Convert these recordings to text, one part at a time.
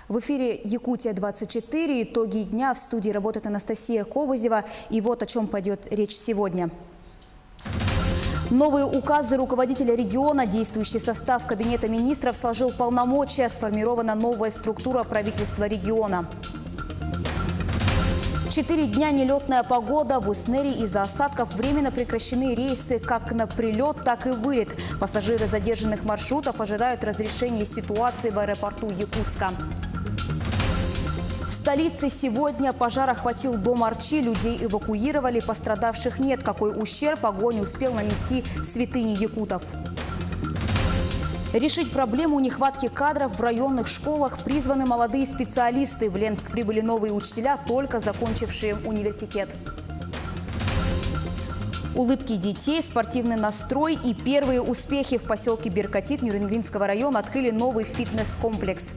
В эфире «Якутия-24». Итоги дня. В студии работает Анастасия Кобызева. И вот о чем пойдет речь сегодня. Новые указы руководителя региона. Действующий состав Кабинета министров сложил полномочия. Сформирована новая структура правительства региона. 4 дня нелетная погода. В Уснере из-за осадков временно прекращены рейсы как на прилет, так и вылет. Пассажиры задержанных маршрутов ожидают разрешения ситуации в аэропорту Якутска. В столице сегодня пожар охватил дом Арчи. Людей эвакуировали, пострадавших нет. Какой ущерб огонь успел нанести святыне якутов? Решить проблему нехватки кадров в районных школах призваны молодые специалисты. В Ленск прибыли новые учителя, только закончившие университет. Улыбки детей, спортивный настрой и первые успехи. В поселке Беркатит Нюрнбергского района открыли новый фитнес-комплекс.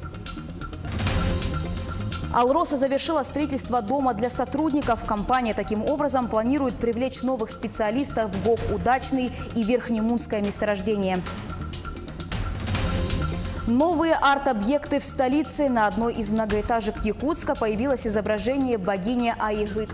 Алроса завершила строительство дома для сотрудников. Компания таким образом планирует привлечь новых специалистов в ГОК «Удачный» и Верхнемунское месторождение. Новые арт-объекты в столице. На одной из многоэтажек Якутска появилось изображение богини Айгыт.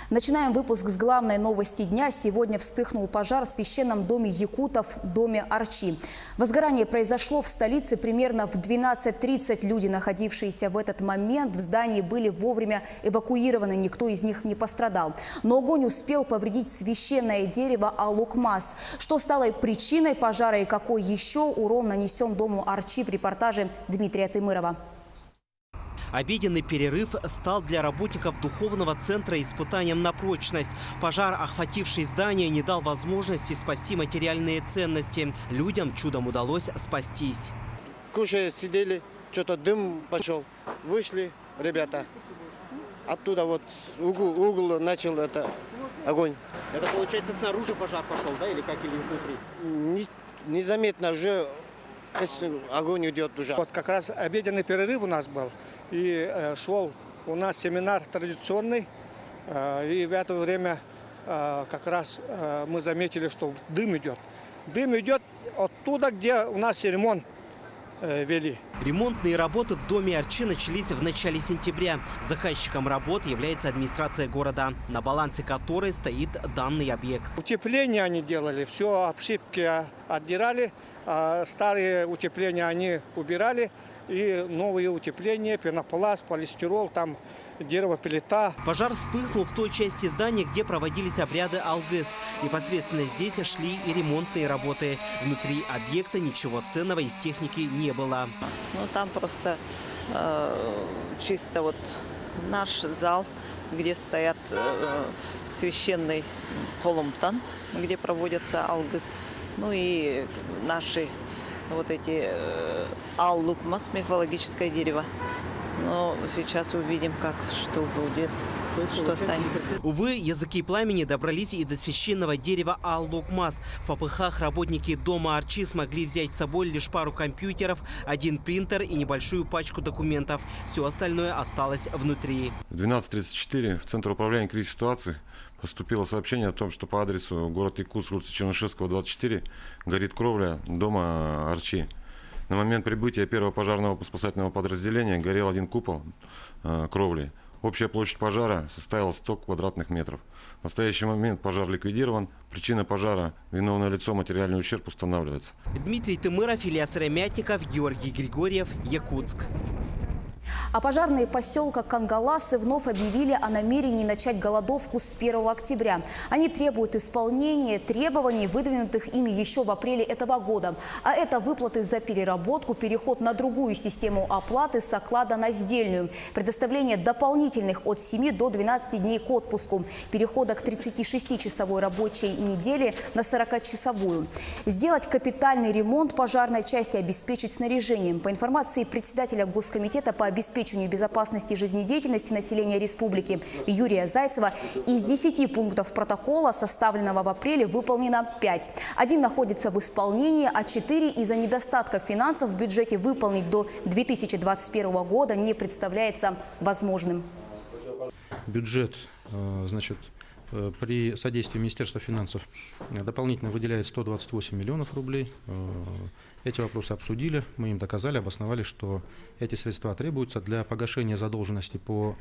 Начинаем выпуск с главной новости дня. Сегодня вспыхнул пожар в священном доме якутов, доме Арчи. Возгорание произошло в столице примерно в 12:30. Люди, находившиеся в этот момент в здании, были вовремя эвакуированы. Никто из них не пострадал. Но огонь успел повредить священное дерево Алукмас. Что стало причиной пожара и какой еще урон нанесен дому Арчи, в репортаже Дмитрия Тымырова. Обеденный перерыв стал для работников духовного центра испытанием на прочность. Пожар, охвативший здание, не дал возможности спасти материальные ценности. Людям чудом удалось спастись. Кушая, сидели, что-то дым пошел. Вышли ребята. Оттуда вот угол начал огонь. Это получается снаружи пожар пошел, да, или как, или изнутри? Незаметно уже огонь идет уже. Вот как раз обеденный перерыв у нас был. И шел у нас семинар традиционный. И в это время как раз мы заметили, что дым идет. Дым идет оттуда, где у нас ремонт вели. Ремонтные работы в доме Арчи начались в начале сентября. Заказчиком работ является администрация города, на балансе которой стоит данный объект. Утепление они делали, все обшивки отдирали, старые утепления они убирали. И новые утепления, пенопласт, полистирол, там деревоплита. Пожар вспыхнул в той части здания, где проводились обряды Алгыс. Непосредственно здесь шли и ремонтные работы. Внутри объекта ничего ценного из техники не было. Ну, там просто чисто вот наш зал, где стоят священный холумтан, где проводятся Алгыс. Ну и наши вот эти Алукмас, мифологическое дерево. Но сейчас увидим, что будет, что останется. Увы, языки пламени добрались и до священного дерева Алукмас. В попыхах работники дома Арчи смогли взять с собой лишь пару компьютеров, один принтер и небольшую пачку документов. Все остальное осталось внутри. В 12:34 в Центр управления кризисной ситуации поступило сообщение о том, что по адресу город Якутск, улица Чернышевского, 24, горит кровля дома Арчи. На момент прибытия первого пожарного спасательного подразделения горел один купол кровли. Общая площадь пожара составила 100 квадратных метров. В настоящий момент пожар ликвидирован. Причина пожара, виновное лицо, материальный ущерб устанавливается. Дмитрий Тымыров, Илья Сыромятников, Георгий Григорьев, Якутск. А пожарные поселка Кангаласы вновь объявили о намерении начать голодовку с 1 октября. Они требуют исполнения требований, выдвинутых ими еще в апреле этого года. А это выплаты за переработку, переход на другую систему оплаты с оклада на сдельную, предоставление дополнительных от 7 до 12 дней к отпуску, перехода к 36-часовой рабочей неделе на 40-часовую. Сделать капитальный ремонт пожарной части, обеспечить снаряжением. По информации председателя Госкомитета по обеспечению безопасности жизнедеятельности населения республики Юрия Зайцева, из 10 пунктов протокола, составленного в апреле, выполнено 5. Один находится в исполнении, а 4 из-за недостатка финансов в бюджете выполнить до 2021 года не представляется возможным. Бюджет, значит, при содействии Министерства финансов дополнительно выделяет 128 миллионов рублей. Эти вопросы обсудили, мы им доказали, обосновали, что эти средства требуются для погашения задолженности по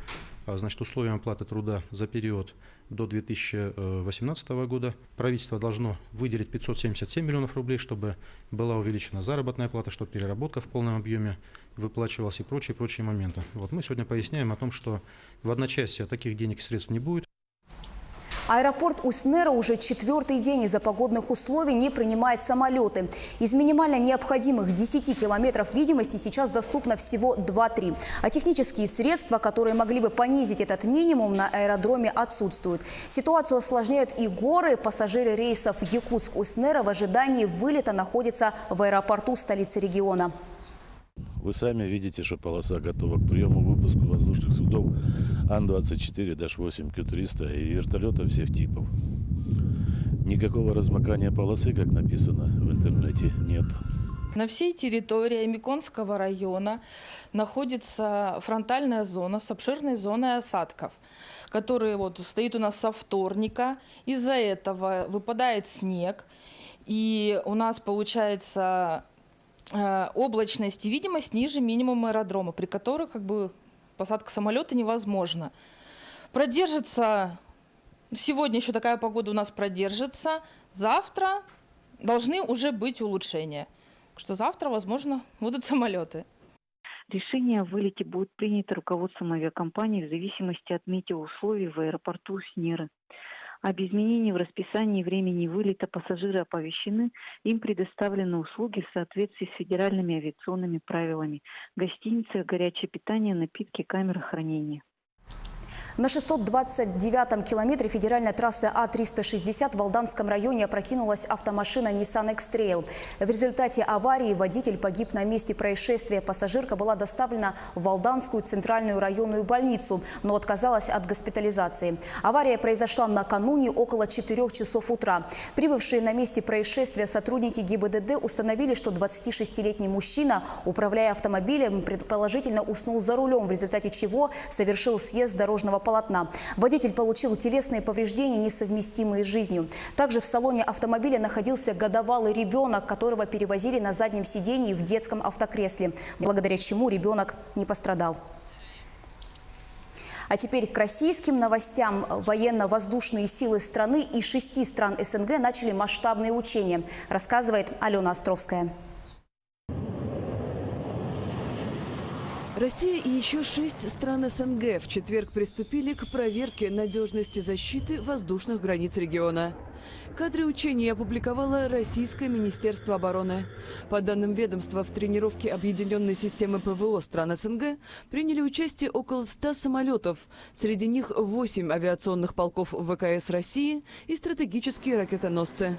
условиям оплаты труда за период до 2018 года. Правительство должно выделить 577 миллионов рублей, чтобы была увеличена заработная плата, чтобы переработка в полном объеме выплачивалась и прочие моменты. Вот мы сегодня поясняем о том, что в одночасье таких денег и средств не будет. Аэропорт Усть-Нера уже 4-й день из-за погодных условий не принимает самолеты. Из минимально необходимых 10 километров видимости сейчас доступно всего 2-3. А технические средства, которые могли бы понизить этот минимум, на аэродроме отсутствуют. Ситуацию осложняют и горы. Пассажиры рейсов Якутск-Усть-Нера в ожидании вылета находятся в аэропорту столицы региона. Вы сами видите, что полоса готова к приему выпуску воздушных судов Ан-24-8 Q-300 и вертолетов всех типов. Никакого размыкания полосы, как написано в интернете, нет. На всей территории Миконского района находится фронтальная зона с обширной зоной осадков, которая стоит у нас со вторника. Из-за этого выпадает снег, и у нас получается облачность и видимость ниже минимума аэродрома, при которых посадка самолета невозможна. Продержится, сегодня еще такая погода у нас продержится, завтра должны уже быть улучшения, что завтра, возможно, будут самолеты. Решение о вылете будет принято руководством авиакомпании в зависимости от метеоусловий в аэропорту Усть-Неры. Об изменении в расписании времени вылета пассажиры оповещены, им предоставлены услуги в соответствии с федеральными авиационными правилами. Гостиница, горячее питание, напитки, камеры хранения. На 629-м километре федеральной трассы А-360 в Алданском районе опрокинулась автомашина Nissan X-Trail. В результате аварии водитель погиб на месте происшествия. Пассажирка была доставлена в Алданскую центральную районную больницу, но отказалась от госпитализации. Авария произошла накануне около 4 часов утра. Прибывшие на месте происшествия сотрудники ГИБДД установили, что 26-летний мужчина, управляя автомобилем, предположительно уснул за рулем, в результате чего совершил съезд дорожного полотна. Водитель получил телесные повреждения, несовместимые с жизнью. Также в салоне автомобиля находился годовалый ребенок, которого перевозили на заднем сидении в детском автокресле, благодаря чему ребенок не пострадал. А теперь к российским новостям. Военно-воздушные силы страны и 6 стран СНГ начали масштабные учения, рассказывает Алена Островская. Россия и еще 6 стран СНГ в четверг приступили к проверке надежности защиты воздушных границ региона. Кадры учений опубликовало Российское Министерство обороны. По данным ведомства, в тренировке объединенной системы ПВО стран СНГ приняли участие около 100 самолетов. Среди них 8 авиационных полков ВКС России и стратегические ракетоносцы.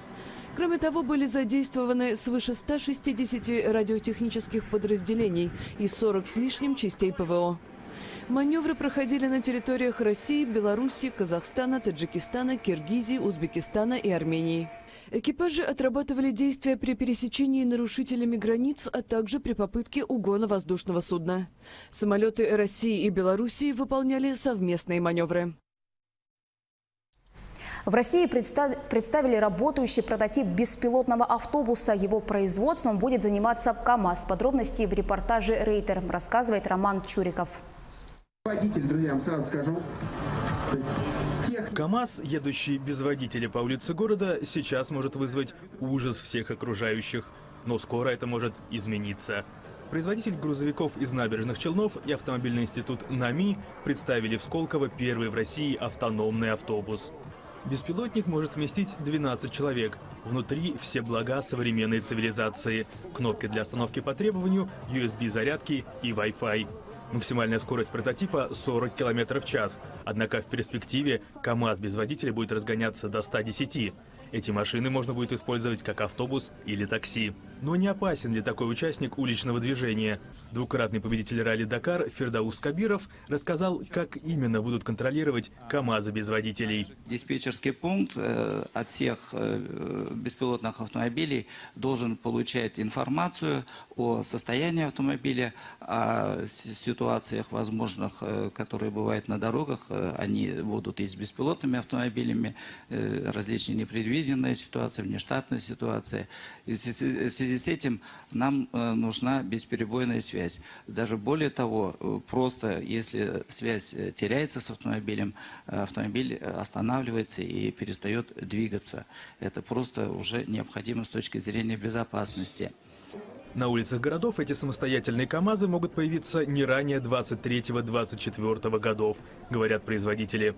Кроме того, были задействованы свыше 160 радиотехнических подразделений и 40 с лишним частей ПВО. Маневры проходили на территориях России, Беларуси, Казахстана, Таджикистана, Киргизии, Узбекистана и Армении. Экипажи отрабатывали действия при пересечении нарушителями границ, а также при попытке угона воздушного судна. Самолеты России и Белоруссии выполняли совместные маневры. В России представили работающий прототип беспилотного автобуса. Его производством будет заниматься КАМАЗ. Подробности в репортаже «Рейтер», рассказывает Роман Чуриков. Водитель, друзья, вам сразу скажу. КАМАЗ, едущий без водителя по улице города, сейчас может вызвать ужас всех окружающих. Но скоро это может измениться. Производитель грузовиков из Набережных Челнов и автомобильный институт НАМИ представили в Сколково первый в России автономный автобус. Беспилотник может вместить 12 человек. Внутри все блага современной цивилизации. Кнопки для остановки по требованию, USB-зарядки и Wi-Fi. Максимальная скорость прототипа 40 км в час. Однако в перспективе КАМАЗ без водителя будет разгоняться до 110. Эти машины можно будет использовать как автобус или такси. Но не опасен ли такой участник уличного движения? Двукратный победитель ралли «Дакар» Фирдаус Кабиров рассказал, как именно будут контролировать КАМАЗы без водителей. Диспетчерский пункт от всех беспилотных автомобилей должен получать информацию о состоянии автомобиля, о ситуациях возможных, которые бывают на дорогах. Они будут и с беспилотными автомобилями, различные непредвиденные ситуации, внештатные ситуации. И в связи с этим нам нужна бесперебойная связь. Даже более того, просто если связь теряется с автомобилем, автомобиль останавливается и перестает двигаться. Это просто уже необходимо с точки зрения безопасности. На улицах городов эти самостоятельные КАМАЗы могут появиться не ранее 23-24 годов, говорят производители.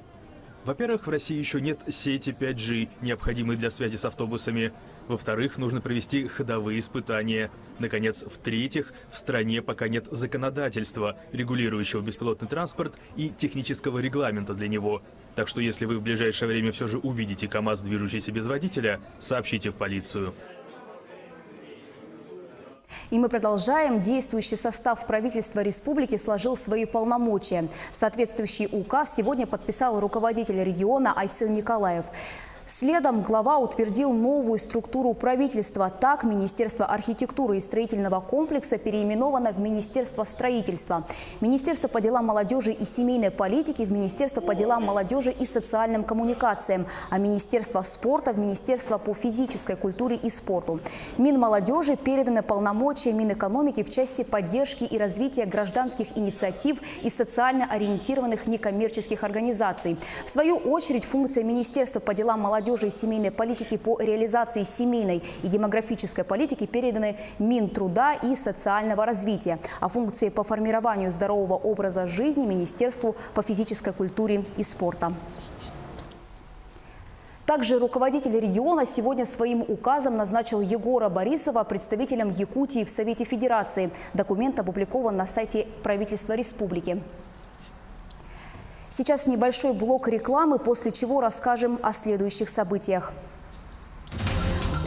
Во-первых, в России еще нет сети 5G, необходимой для связи с автобусами. Во-вторых, нужно провести ходовые испытания. Наконец, в-третьих, в стране пока нет законодательства, регулирующего беспилотный транспорт и технического регламента для него. Так что если вы в ближайшее время все же увидите КАМАЗ, движущийся без водителя, сообщите в полицию. И мы продолжаем. Действующий состав правительства республики сложил свои полномочия. Соответствующий указ сегодня подписал руководитель региона Айсен Николаев. Следом глава утвердил новую структуру правительства. Так, Министерство архитектуры и строительного комплекса переименовано в Министерство строительства. Министерство по делам молодежи и семейной политики в Министерство по делам молодежи и социальным коммуникациям, а Министерство спорта в Министерство по физической культуре и спорту. Минмолодежи переданы полномочия Минэкономики в части поддержки и развития гражданских инициатив и социально ориентированных некоммерческих организаций. В свою очередь, функция Министерства по делам молодежи и семейной политики по реализации семейной и демографической политики переданы Минтруда и социального развития, а функции по формированию здорового образа жизни Министерству по физической культуре и спорта. Также руководитель региона сегодня своим указом назначил Егора Борисова представителем Якутии в Совете Федерации. Документ опубликован на сайте правительства республики. Сейчас небольшой блок рекламы, после чего расскажем о следующих событиях.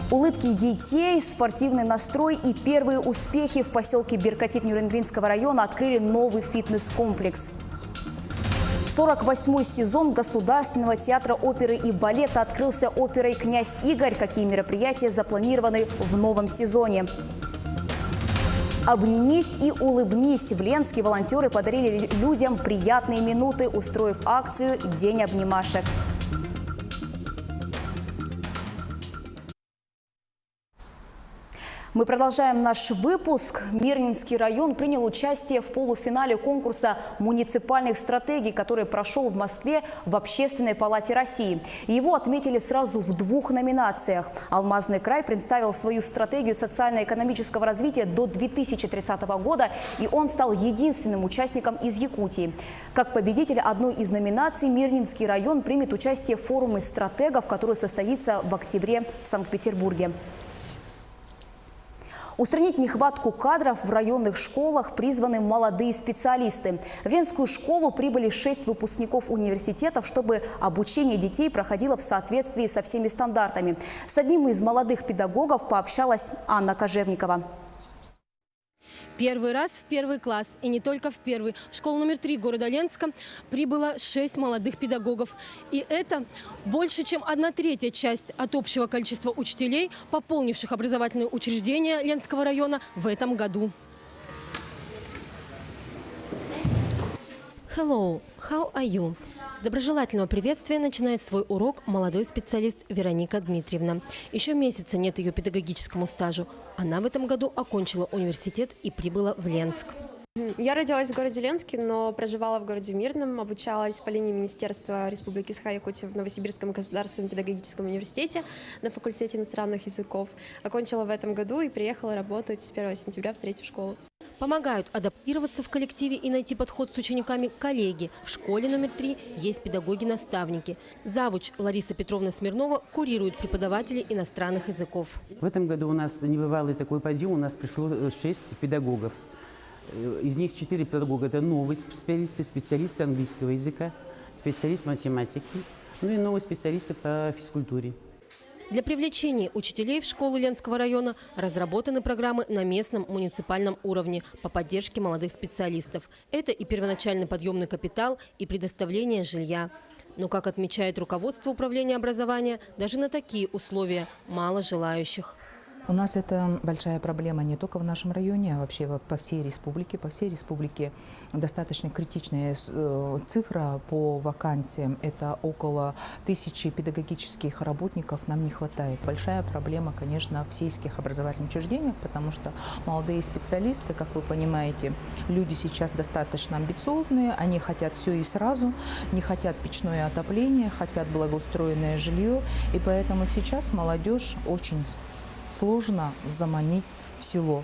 Улыбки детей, спортивный настрой и первые успехи в поселке Беркатит Нюрнбергского района открыли новый фитнес-комплекс. 48-й сезон Государственного театра оперы и балета открылся оперой «Князь Игорь». Какие мероприятия запланированы в новом сезоне? «Обнимись и улыбнись». В Ленске волонтеры подарили людям приятные минуты, устроив акцию «День обнимашек». Мы продолжаем наш выпуск. Мирнинский район принял участие в полуфинале конкурса муниципальных стратегий, который прошел в Москве в Общественной палате России. Его отметили сразу в 2 номинациях. Алмазный край представил свою стратегию социально-экономического развития до 2030 года, и он стал единственным участником из Якутии. Как победитель одной из номинаций Мирнинский район примет участие в форуме стратегов, который состоится в октябре в Санкт-Петербурге. Устранить нехватку кадров в районных школах призваны молодые специалисты. В Ленскую школу прибыли 6 выпускников университетов, чтобы обучение детей проходило в соответствии со всеми стандартами. С одним из молодых педагогов пообщалась Анна Кожевникова. Первый раз в первый класс, и не только в первый. В школу номер 3 города Ленска прибыло 6 молодых педагогов. И это больше, чем 1/3 часть от общего количества учителей, пополнивших образовательные учреждения Ленского района в этом году. Hello, how are you? С доброжелательного приветствия начинает свой урок молодой специалист Вероника Дмитриевна. Еще месяца нет ее педагогическому стажу. Она в этом году окончила университет и прибыла в Ленск. Я родилась в городе Ленске, но проживала в городе Мирном, обучалась по линии Министерства Республики Саха-Якутия в Новосибирском государственном педагогическом университете на факультете иностранных языков. Окончила в этом году и приехала работать с 1 сентября в 3-ю школу. Помогают адаптироваться в коллективе и найти подход с учениками коллеги. В школе номер 3 есть педагоги-наставники. Завуч Лариса Петровна Смирнова курирует преподавателей иностранных языков. В этом году у нас небывалый такой подъем, у нас пришло 6 педагогов. Из них 4 педагога – это новые специалисты английского языка, специалист математики, ну и новые специалисты по физкультуре. Для привлечения учителей в школы Ленского района разработаны программы на местном муниципальном уровне по поддержке молодых специалистов. Это и первоначальный подъемный капитал, и предоставление жилья. Но, как отмечает руководство управления образования, даже на такие условия мало желающих. У нас это большая проблема не только в нашем районе, а вообще по всей республике. По всей республике достаточно критичная цифра по вакансиям. Это около 1000 педагогических работников нам не хватает. Большая проблема, конечно, в сельских образовательных учреждениях, потому что молодые специалисты, как вы понимаете, люди сейчас достаточно амбициозные, они хотят все и сразу, не хотят печное отопление, хотят благоустроенное жилье. И поэтому сейчас молодежь очень сложно заманить в село.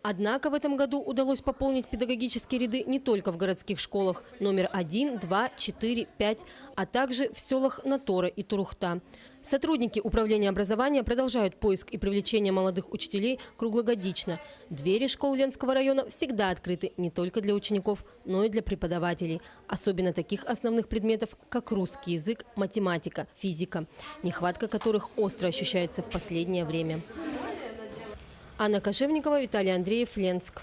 Однако в этом году удалось пополнить педагогические ряды не только в городских школах номер 1, 2, 4, 5, а также в селах Натора и Турухта. Сотрудники управления образования продолжают поиск и привлечение молодых учителей круглогодично. Двери школ Ленского района всегда открыты не только для учеников, но и для преподавателей. Особенно таких основных предметов, как русский язык, математика, физика, нехватка которых остро ощущается в последнее время. Анна Кожевникова, Виталий Андреев, Ленск.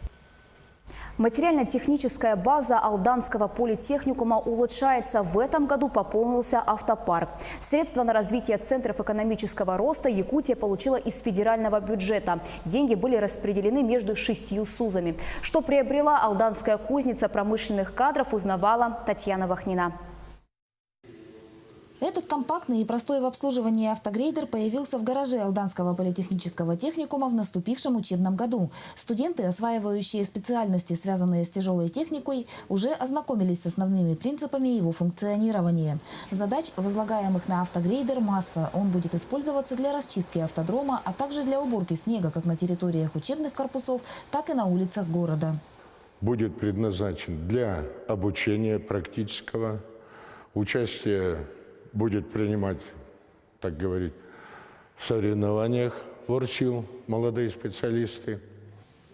Материально-техническая база Алданского политехникума улучшается. В этом году пополнился автопарк. Средства на развитие центров экономического роста Якутия получила из федерального бюджета. Деньги были распределены между 6 СУЗами. Что приобрела Алданская кузница промышленных кадров, узнавала Татьяна Вахнина. Этот компактный и простой в обслуживании автогрейдер появился в гараже Алданского политехнического техникума в наступившем учебном году. Студенты, осваивающие специальности, связанные с тяжелой техникой, уже ознакомились с основными принципами его функционирования. Задач, возлагаемых на автогрейдер, масса. Он будет использоваться для расчистки автодрома, а также для уборки снега как на территориях учебных корпусов, так и на улицах города. Будет предназначен для обучения практического, участия будет принимать, так говорить, в соревнованиях ворчил молодые специалисты.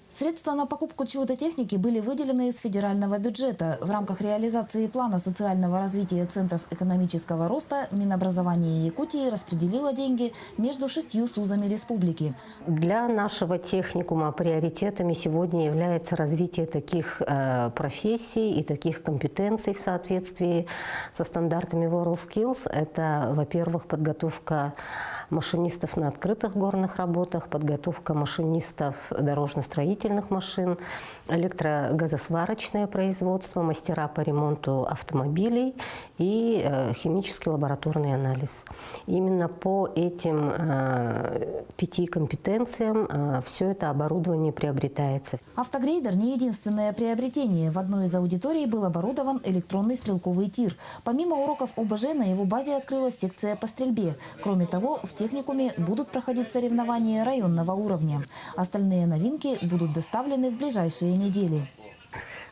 Средства на покупку чудо-техники были выделены из федерального бюджета. В рамках реализации плана социального развития центров экономического роста Минобразование Якутии распределило деньги между 6 СУЗами республики. Для нашего техникума приоритетами сегодня является развитие таких профессий и таких компетенций в соответствии со стандартами WorldSkills. Это, во-первых, подготовка машинистов на открытых горных работах, подготовка машинистов дорожно-строительных машин, электрогазосварочное производство, мастера по ремонту автомобилей и химический лабораторный анализ. Именно по этим 5 компетенциям все это оборудование приобретается. Автогрейдер не единственное приобретение. В одной из аудиторий был оборудован электронный стрелковый тир. Помимо уроков ОБЖ на его базе открылась секция по стрельбе. Кроме того, в техникуме будут проходить соревнования районного уровня. Остальные новинки будут доставлены в ближайшие недели.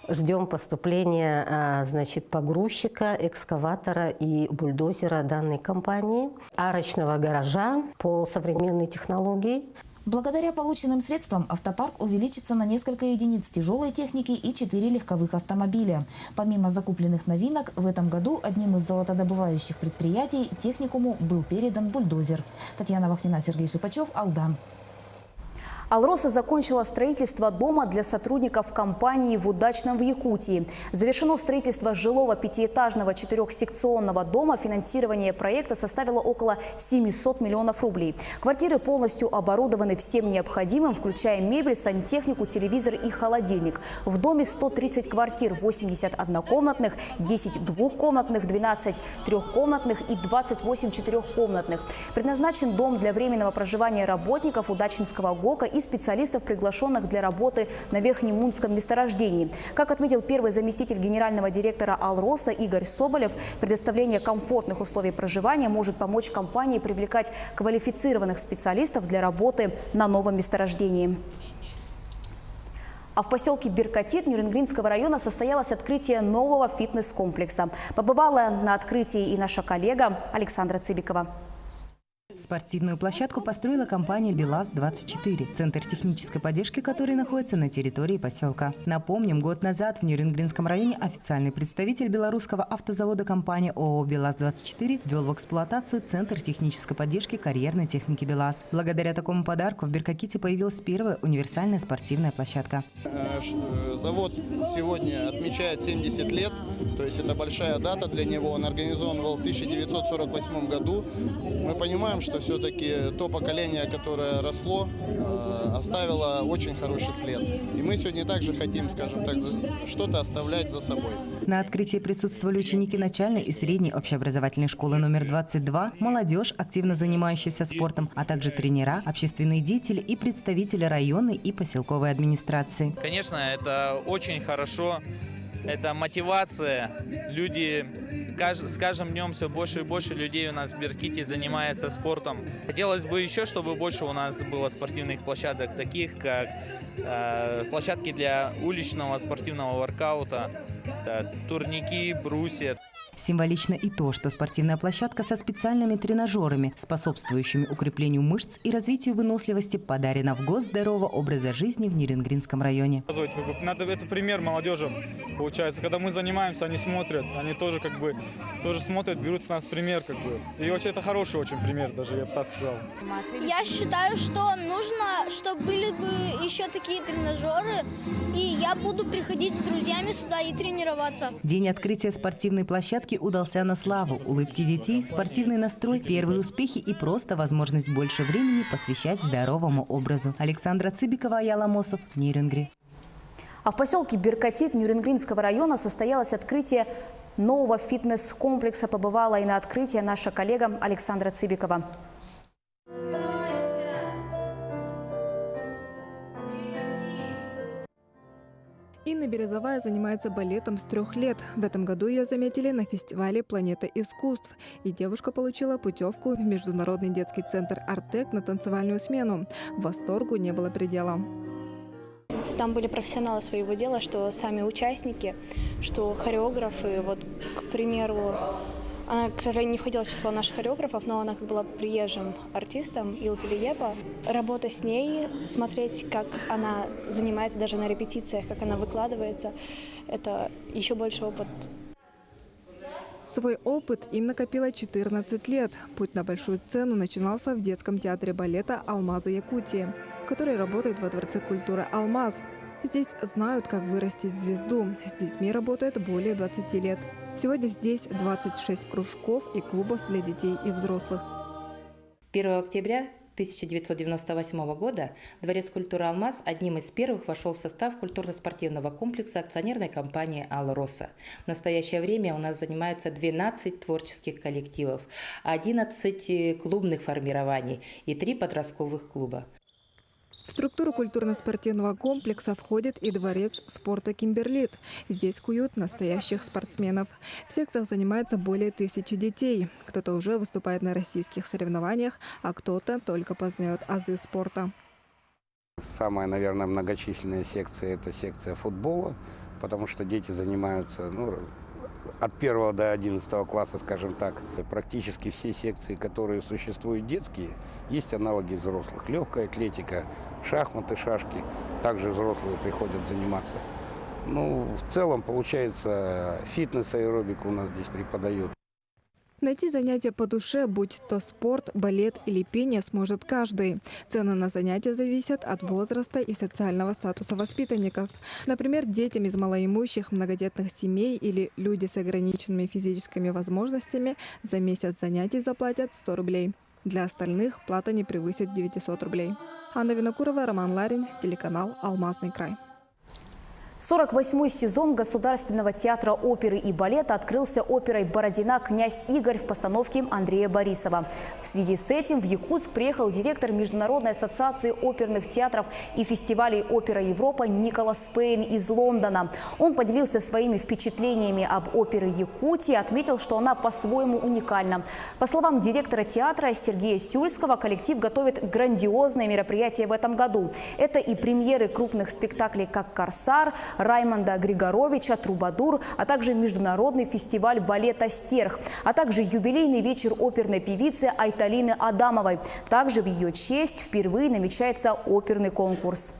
Ждем поступления погрузчика, экскаватора и бульдозера данной компании, арочного гаража по современной технологии. Благодаря полученным средствам автопарк увеличится на несколько единиц тяжелой техники и 4 легковых автомобиля. Помимо закупленных новинок, в этом году одним из золотодобывающих предприятий техникуму был передан бульдозер. Татьяна Вахнина, Сергей Шипачев, Алдан. Алроса закончила строительство дома для сотрудников компании в Удачном в Якутии. Завершено строительство жилого 5-этажного 4-секционного дома. Финансирование проекта составило около 700 миллионов рублей. Квартиры полностью оборудованы всем необходимым, включая мебель, сантехнику, телевизор и холодильник. В доме 130 квартир, 80 однокомнатных, 10 двухкомнатных, 12 трехкомнатных и 28 четырехкомнатных. Предназначен дом для временного проживания работников Удачинского ГОКа и специалистов, приглашенных для работы на Верхнемунском месторождении. Как отметил первый заместитель генерального директора Алроса Игорь Соболев, предоставление комфортных условий проживания может помочь компании привлекать квалифицированных специалистов для работы на новом месторождении. А в поселке Беркатит Нюрнгринского района состоялось открытие нового фитнес-комплекса. Побывала на открытии и наша коллега Александра Цыбикова. Спортивную площадку построила компания «БелАЗ-24», центр технической поддержки, который находится на территории поселка. Напомним, год назад в Нюрнбергском районе официальный представитель белорусского автозавода компании ООО «БелАЗ-24» ввел в эксплуатацию центр технической поддержки карьерной техники «БелАЗ». Благодаря такому подарку в Беркоките появилась первая универсальная спортивная площадка. Завод сегодня отмечает 70 лет, то есть это большая дата для него. Он организован был в 1948 году. Мы понимаем, что все-таки то поколение, которое росло, оставило очень хороший след. И мы сегодня также хотим, скажем так, что-то оставлять за собой. На открытии присутствовали ученики начальной и средней общеобразовательной школы номер 22, молодежь, активно занимающаяся спортом, а также тренера, общественные деятели и представители районной и поселковой администрации. Конечно, это очень хорошо, это мотивация. Люди, с каждым днем все больше и больше людей у нас в Берките занимается спортом. Хотелось бы еще, чтобы больше у нас было спортивных площадок, таких как площадки для уличного спортивного воркаута, турники, брусья. Символично и то, что спортивная площадка со специальными тренажерами, способствующими укреплению мышц и развитию выносливости, подарена в год здорового образа жизни в Нюрнбергском районе. Это пример молодежи, получается. Когда мы занимаемся, они смотрят, они тоже тоже смотрят, берут с нас пример. И очень это хороший очень пример, даже я бы так сказал. Я считаю, что нужно, чтобы были бы еще такие тренажеры, и я буду приходить с друзьями сюда и тренироваться. День открытия спортивной площадки удался на славу. Улыбки детей, спортивный настрой, первые успехи и просто возможность больше времени посвящать здоровому образу. Александра Цыбикова, Аял Амосов, Нюрнберг. А в поселке Беркотит Нюрнбергского района состоялось открытие нового фитнес-комплекса. Побывала и на открытии наша коллега Александра Цыбикова. Инна Березовая занимается балетом с 3 лет. В этом году ее заметили на фестивале «Планета искусств». И девушка получила путевку в Международный детский центр «Артек» на танцевальную смену. Восторгу не было предела. Там были профессионалы своего дела, что сами участники, что хореографы. Вот, к примеру, она, к сожалению, не входила в число наших хореографов, но она была приезжим артистом, Илза Лиепа. Работа с ней, смотреть, как она занимается даже на репетициях, как она выкладывается, это еще больше опыт. Свой опыт Инна копила 14 лет. Путь на большую сцену начинался в детском театре балета «Алмазы Якутии», который работает во Дворце культуры «Алмаз». Здесь знают, как вырастить звезду. С детьми работает более 20 лет. Сегодня здесь 26 кружков и клубов для детей и взрослых. 1 октября 1998 года Дворец культуры «Алмаз» одним из первых вошел в состав культурно-спортивного комплекса акционерной компании «Алла Росса». В настоящее время у нас занимаются 12 творческих коллективов, 11 клубных формирований и 3 подростковых клуба. В структуру культурно-спортивного комплекса входит и дворец спорта «Кимберлит». Здесь куют настоящих спортсменов. В секциях занимается более 1000 детей. Кто-то уже выступает на российских соревнованиях, а кто-то только познает азы спорта. Самая, наверное, многочисленная секция – это секция футбола, потому что дети занимаются от 1 до 11 класса, скажем так. Практически все секции, которые существуют детские, есть аналоги взрослых. Легкая атлетика, шахматы, шашки. Также взрослые приходят заниматься. В целом, получается, фитнес, аэробику у нас здесь преподают. Найти занятия по душе, будь то спорт, балет или пение, сможет каждый. Цены на занятия зависят от возраста и социального статуса воспитанников. Например, детям из малоимущих, многодетных семей или люди с ограниченными физическими возможностями за месяц занятий заплатят 100 рублей. Для остальных плата не превысит 900 рублей. Анна Винокурова, Роман Ларин, телеканал «Алмазный край». 48-й сезон Государственного театра оперы и балета открылся оперой «Бородина. Князь Игорь» в постановке Андрея Борисова. В связи с этим в Якутск приехал директор Международной ассоциации оперных театров и фестивалей «Опера Европа» Николас Пейн из Лондона. Он поделился своими впечатлениями об опере Якутии, отметил, что она по-своему уникальна. По словам директора театра Сергея Сюльского, коллектив готовит грандиозные мероприятия в этом году. Это и премьеры крупных спектаклей, как «Корсар», Раймонда Григоровича «Трубадур», а также международный фестиваль балета «Стерх», а также юбилейный вечер оперной певицы Айталины Адамовой. Также в ее честь впервые намечается оперный конкурс.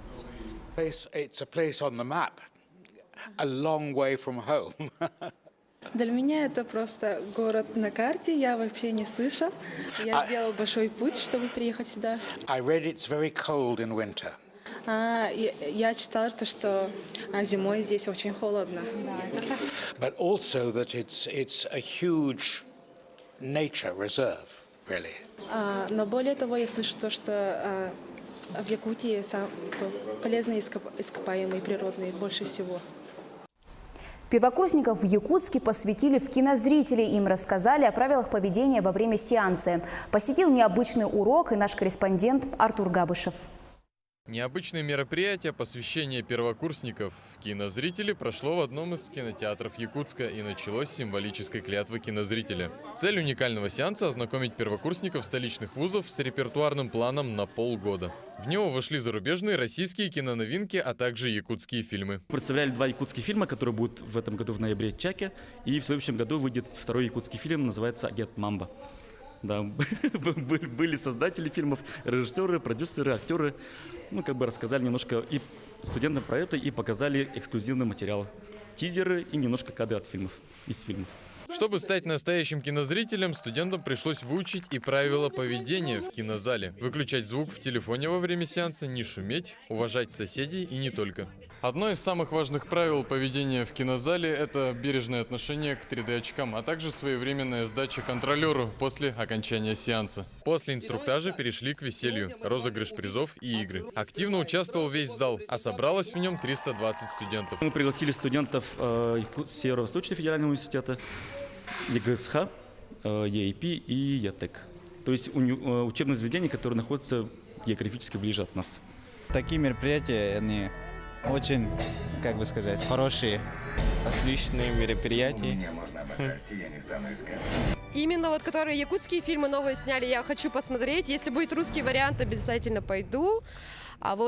Для меня это просто город на карте, я вообще не слышал. Я сделал большой путь, чтобы приехать сюда. Я читала, что зимой здесь очень холодно. But also that it's a huge nature reserve, really. Но более того, я слышу то, что в Якутии полезные ископаемые природные больше всего. Первокурсников в Якутске посвятили в кинозрители. Им рассказали о правилах поведения во время сеанса. Посетил необычный урок и наш корреспондент Артур Габышев. Необычное мероприятие посвящения первокурсников в кинозрители прошло в одном из кинотеатров Якутска и началось с символической клятвы кинозрителя. Цель уникального сеанса – ознакомить первокурсников столичных вузов с репертуарным планом на полгода. В него вошли зарубежные, российские киноновинки, а также якутские фильмы. Представляли 2 якутские фильма, которые будут в этом году в ноябре в Чаке, и в следующем году выйдет 2-й якутский фильм, называется «Агент Мамба». Да, были создатели фильмов, режиссеры, продюсеры, актеры. Рассказали немножко и студентам про это, и показали эксклюзивный материал. Тизеры и немножко кадры из фильмов. Чтобы стать настоящим кинозрителем, студентам пришлось выучить и правила поведения в кинозале. Выключать звук в телефоне во время сеанса, не шуметь, уважать соседей и не только. Одно из самых важных правил поведения в кинозале – это бережное отношение к 3D-очкам, а также своевременная сдача контролеру после окончания сеанса. После инструктажа перешли к веселью, розыгрыш призов и игры. Активно участвовал весь зал, а собралось в нем 320 студентов. Мы пригласили студентов Северо-Восточного федерального университета, ЕГСХ, ЕИП и ЯТЭК. То есть учебные заведения, которые находятся географически ближе от нас. Такие мероприятия, они очень, хорошие. Отличные мероприятия. Именно которые якутские фильмы новые сняли, я хочу посмотреть. Если будет русский вариант, обязательно пойду. А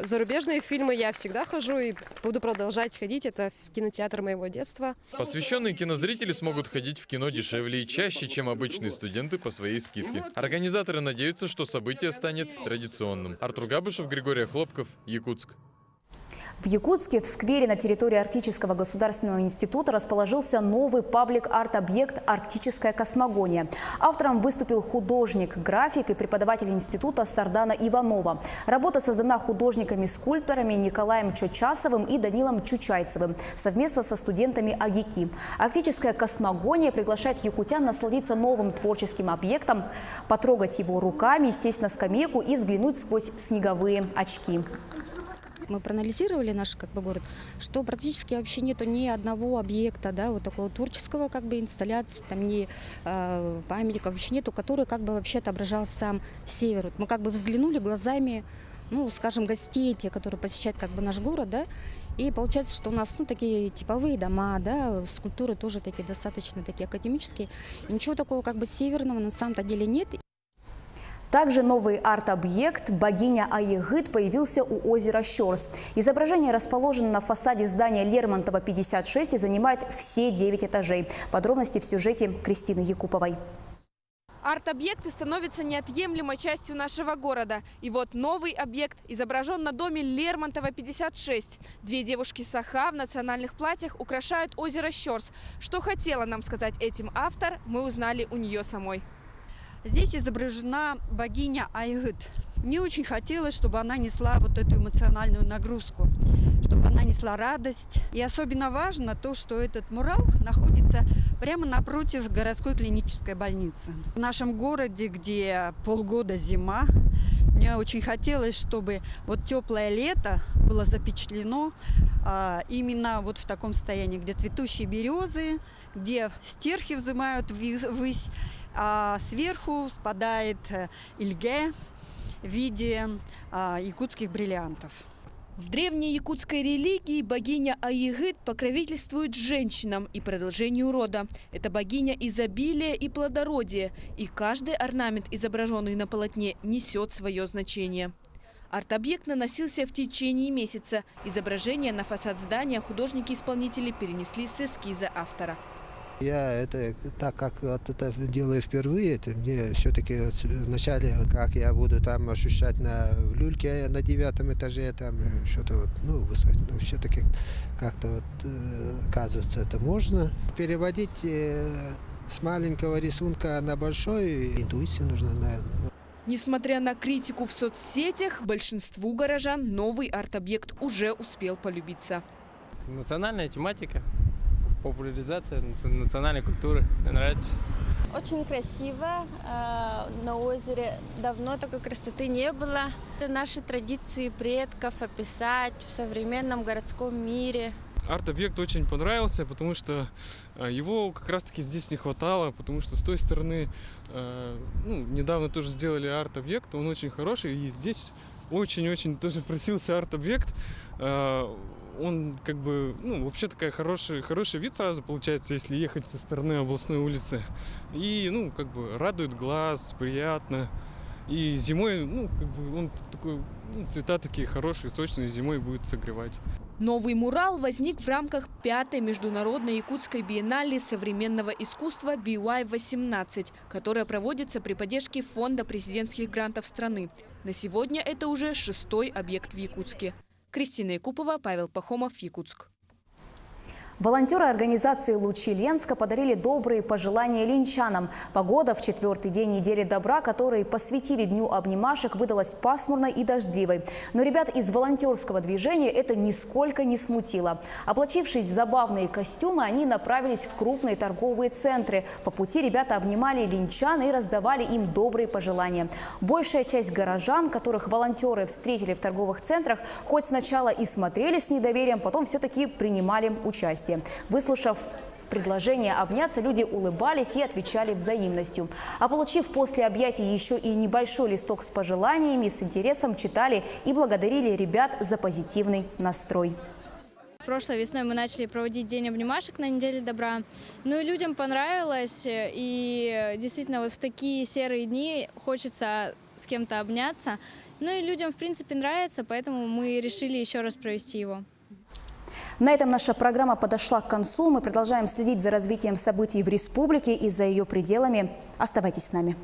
зарубежные фильмы я всегда хожу и буду продолжать ходить. Это кинотеатр моего детства. Посвященные кинозрители смогут ходить в кино дешевле и чаще, чем обычные студенты по своей скидке. Организаторы надеются, что событие станет традиционным. Артур Габышев, Григорий Хлопков, Якутск. В Якутске в сквере на территории Арктического государственного института расположился новый паблик-арт-объект «Арктическая космогония». Автором выступил художник, график и преподаватель института Сардана Иванова. Работа создана художниками-скульпторами Николаем Чочасовым и Данилом Чучайцевым совместно со студентами АГИКИ. «Арктическая космогония» приглашает якутян насладиться новым творческим объектом, потрогать его руками, сесть на скамейку и взглянуть сквозь снеговые очки. Мы проанализировали наш город, что практически вообще нету ни одного объекта, такого творческого инсталляции, ни памятника вообще нету, который вообще отображал сам север. Мы взглянули глазами, гостей, те, которые посещают наш город, и получается, что у нас такие типовые дома, скульптуры тоже такие достаточно академические. И ничего такого северного на самом-то деле нет. Также новый арт-объект «Богиня Айгыт» появился у озера Щорс. Изображение расположено на фасаде здания Лермонтова, 56 и занимает все 9 этажей. Подробности в сюжете Кристины Якуповой. Арт-объекты становятся неотъемлемой частью нашего города. И вот новый объект изображен на доме Лермонтова, 56. 2 девушки-саха в национальных платьях украшают озеро Щорс. Что хотела нам сказать этим автор, мы узнали у нее самой. Здесь изображена богиня Айгыт. Мне очень хотелось, чтобы она несла эту эмоциональную нагрузку, чтобы она несла радость. И особенно важно то, что этот мурал находится прямо напротив городской клинической больницы. В нашем городе, где полгода зима, мне очень хотелось, чтобы теплое лето было запечатлено именно в таком состоянии, где цветущие березы, где стерхи взымают ввысь, а сверху спадает ильге в виде якутских бриллиантов. В древней якутской религии богиня Айгыт покровительствует женщинам и продолжению рода. Это богиня изобилия и плодородия, и каждый орнамент, изображенный на полотне, несет свое значение. Арт-объект наносился в течение месяца. Изображение на фасад здания художники-исполнители перенесли с эскиза автора. Я это, так как вот это делаю впервые, это мне все-таки вот вначале, как я буду там ощущать в люльке на 9 этаже, там что-то вот, ну, высотно, но все-таки как-то вот, оказывается, это можно. Переводить с маленького рисунка на большой, интуиция нужна, наверное. Несмотря на критику в соцсетях, большинству горожан новый арт-объект уже успел полюбиться. Национальная тематика, популяризация национальной культуры. Мне нравится. Очень красиво. На озере давно такой красоты не было. Наши традиции предков описать в современном городском мире. Арт-объект очень понравился, потому что его как раз-таки здесь не хватало, потому что с той стороны недавно тоже сделали арт-объект, он очень хороший, и здесь очень-очень тоже просился арт-объект. Он как бы, вообще такая хороший вид сразу получается, если ехать со стороны областной улицы. И, как бы радует глаз, приятно. И зимой, он такой, цвета такие хорошие, сочные, зимой будет согревать. Новый мурал возник в рамках 5-й международной якутской биеннале современного искусства BY-18, которая проводится при поддержке Фонда президентских грантов страны. На сегодня это уже 6-й объект в Якутске. Кристина Якупова, Павел Пахомов, Якутск. Волонтеры организации «Лучи Ленска» подарили добрые пожелания ленчанам. Погода в 4-й день недели добра, который посвятили Дню обнимашек, выдалась пасмурной и дождливой. Но ребят из волонтерского движения это нисколько не смутило. Облачившись в забавные костюмы, они направились в крупные торговые центры. По пути ребята обнимали ленчан и раздавали им добрые пожелания. Большая часть горожан, которых волонтеры встретили в торговых центрах, хоть сначала и смотрели с недоверием, потом все-таки принимали участие. Выслушав предложение обняться, люди улыбались и отвечали взаимностью. А получив после объятий еще и небольшой листок с пожеланиями, с интересом читали и благодарили ребят за позитивный настрой. Прошлой весной мы начали проводить День обнимашек на неделе добра. Ну и людям понравилось. И действительно вот в такие серые дни хочется с кем-то обняться. Ну и людям в принципе нравится, поэтому мы решили еще раз провести его. На этом наша программа подошла к концу. Мы продолжаем следить за развитием событий в республике и за ее пределами. Оставайтесь с нами.